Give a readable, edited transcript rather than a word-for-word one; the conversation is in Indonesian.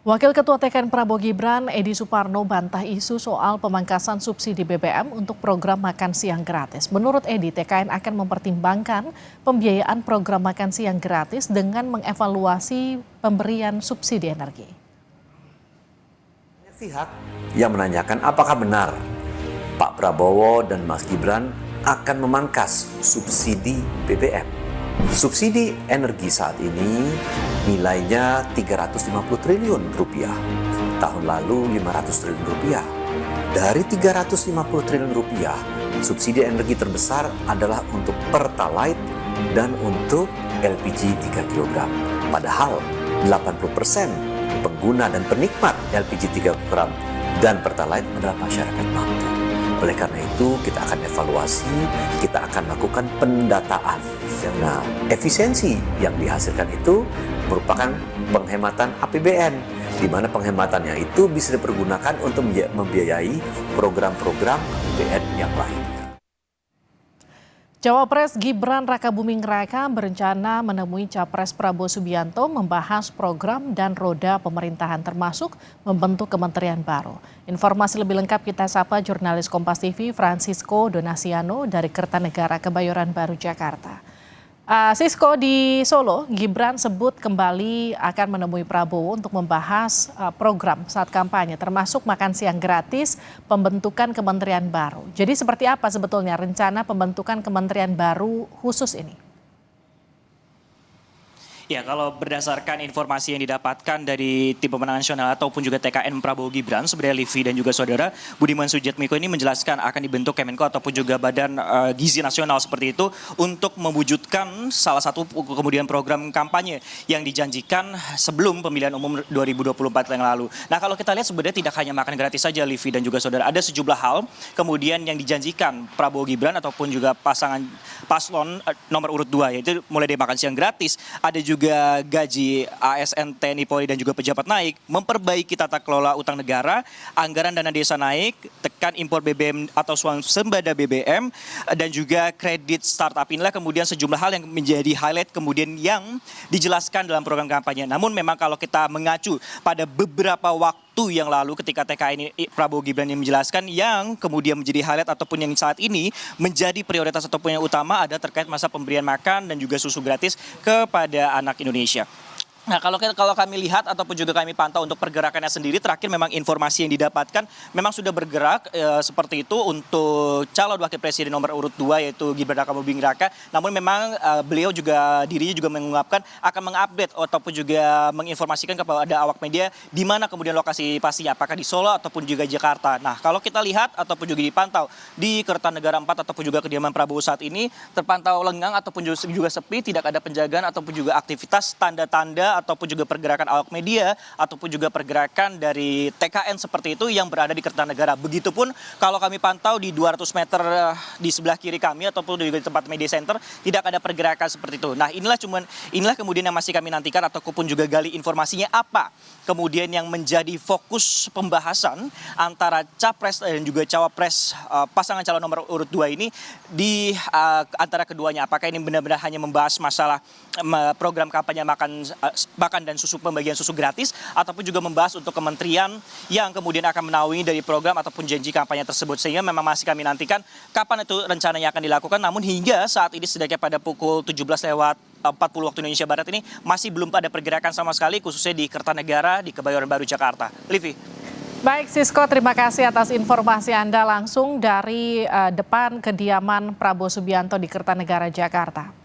Wakil Ketua TKN Prabowo Gibran, Edi Suparno bantah isu soal pemangkasan subsidi BBM untuk program makan siang gratis. Menurut Edi, TKN akan mempertimbangkan pembiayaan program makan siang gratis dengan mengevaluasi pemberian subsidi energi. Pihak yang menanyakan apakah benar Pak Prabowo dan Mas Gibran akan memangkas subsidi BBM. Subsidi energi saat ini nilainya 350 triliun rupiah. Tahun lalu 500 triliun rupiah. Dari 350 triliun rupiah, subsidi energi terbesar adalah untuk Pertalite dan untuk LPG 3 kg. Padahal 80% pengguna dan penikmat LPG 3 kg dan Pertalite adalah masyarakat mampu. Oleh karena itu, kita akan evaluasi, kita akan lakukan pendataan. Nah, efisiensi yang dihasilkan itu merupakan penghematan APBN, di mana penghematannya itu bisa dipergunakan untuk membiayai program-program APBN yang lain. Cawapres Gibran Rakabuming Raka berencana menemui Capres Prabowo Subianto membahas program dan roda pemerintahan termasuk membentuk kementerian baru. Informasi lebih lengkap kita sapa jurnalis Kompas TV Francisco Donasiano dari Kertanegara Kebayoran Baru Jakarta. Sisko, di Solo, Gibran sebut kembali akan menemui Prabowo untuk membahas program saat kampanye, termasuk makan siang gratis, pembentukan kementerian baru. Jadi seperti apa sebetulnya rencana pembentukan kementerian baru khusus ini? Ya, kalau berdasarkan informasi yang didapatkan dari tim pemenangan nasional ataupun juga TKN Prabowo Gibran, sebenarnya Livi dan juga saudara, Budiman Sujatmiko ini menjelaskan akan dibentuk Kemenko ataupun juga Badan Gizi Nasional seperti itu untuk mewujudkan salah satu kemudian program kampanye yang dijanjikan sebelum pemilihan umum 2024 yang lalu. Nah, kalau kita lihat sebenarnya tidak hanya makan gratis saja Livi dan juga saudara, ada sejumlah hal kemudian yang dijanjikan Prabowo Gibran ataupun juga pasangan paslon nomor urut 2, yaitu mulai dari makan siang gratis, ada juga gaji ASN, TNI, Polri dan juga pejabat naik, memperbaiki tata kelola utang negara, anggaran dana desa naik, tekan impor BBM atau swasembada BBM, dan juga kredit startup. Inilah kemudian sejumlah hal yang menjadi highlight kemudian yang dijelaskan dalam program kampanye. Namun memang kalau kita mengacu pada beberapa waktu yang lalu ketika TKN Prabowo Gibran yang menjelaskan, yang kemudian menjadi highlight ataupun yang saat ini menjadi prioritas ataupun yang utama ada terkait masa pemberian makan dan juga susu gratis kepada anak Indonesia. Nah, kalau kami lihat ataupun juga kami pantau untuk pergerakannya sendiri, terakhir memang informasi yang didapatkan memang sudah bergerak seperti itu untuk calon wakil presiden nomor urut 2 yaitu Gibran Rakabuming Raka. Namun memang beliau juga dirinya juga mengungkapkan akan mengupdate ataupun juga menginformasikan kepada awak media di mana kemudian lokasi pastinya, apakah di Solo ataupun juga Jakarta. Nah, kalau kita lihat ataupun juga dipantau di Kertanegara 4 ataupun juga kediaman Prabowo saat ini terpantau lengang ataupun juga sepi, tidak ada penjagaan ataupun juga aktivitas tanda-tanda ataupun juga pergerakan awak media ataupun juga pergerakan dari TKN seperti itu yang berada di Kertanegara. Begitupun kalau kami pantau di 200 meter di sebelah kiri kami ataupun juga di tempat media center tidak ada pergerakan seperti itu. Nah, inilah kemudian yang masih kami nantikan ataupun juga gali informasinya apa kemudian yang menjadi fokus pembahasan antara capres dan juga cawapres pasangan calon nomor urut 2 ini di antara keduanya. Apakah ini benar-benar hanya membahas masalah program kampanye makan dan pembagian susu gratis ataupun juga membahas untuk kementerian yang kemudian akan menaungi dari program ataupun janji kampanye tersebut, sehingga memang masih kami nantikan kapan itu rencananya akan dilakukan. Namun hingga saat ini setidaknya pada pukul 17:40 waktu Indonesia Barat ini masih belum ada pergerakan sama sekali khususnya di Kertanegara di Kebayoran Baru Jakarta. Livi. Baik Sisko, terima kasih atas informasi Anda langsung dari depan kediaman Prabowo Subianto di Kertanegara Jakarta.